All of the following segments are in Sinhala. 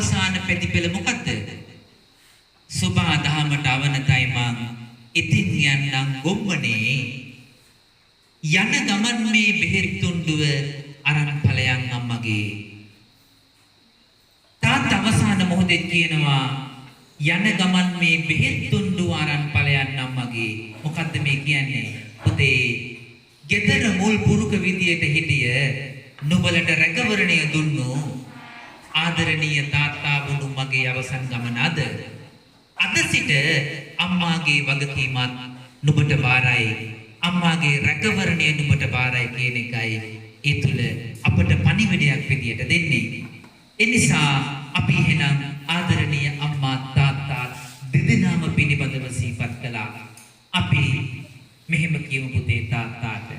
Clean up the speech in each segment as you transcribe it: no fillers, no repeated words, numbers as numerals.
අවසාන පැතිපෙළ මොකද්ද? සුභා දහමට අවනතයි මං ඉතින් යන්නම් ගොම්මනේ යන ගමන් මේ බෙහෙත් තුණ්ඩුව අරන් ඵලයන් අම්මගේ. තාත්තා අවසාන මොහොතේ කියනවා යන ගමන් මේ බෙහෙත් තුණ්ඩුව අරන් ඵලයන් අම්මගේ. මොකද්ද මේ කියන්නේ? පුතේ ගෙදර මුල් පුරුක විදියට හිටිය නුඹලට රැකවරණය දුන්නු ආදරණීය තාත්තා වුණු මගේ අවසන් ගමන අද සිට අම්මාගේ වගකීමත් නුඹට බාරයි අම්මාගේ රැකවරණය නුඹට බාරයි කියන එකයි ඒ තුල අපට පණිවිඩයක් විදියට දෙන්නේ. ඒ නිසා අපි එහෙනම් ආදරණීය අම්මා තාත්තා දෙදෙනාම පිළිබඳව සිහිපත් කළා. අපි මෙහෙම කියමු පුතේ තාත්තාට.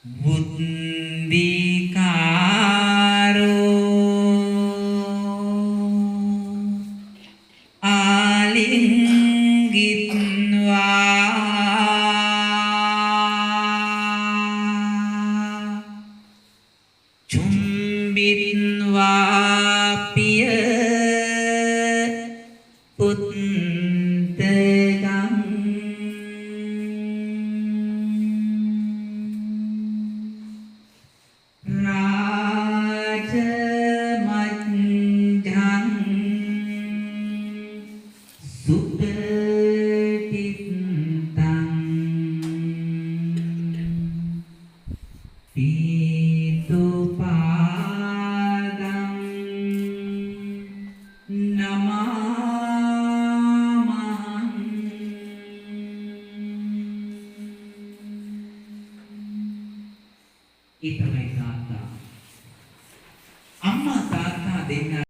බුද්ධිකාරෝ ආලිංගිත්වා චුම්බිත්වා පිය පුත්තගම් රාජමත්ජං සුපටිත්තං පීතුපාදං නමාමහං ඊතමයි තාත්තා අම්මා තාත්තා දෙන්නා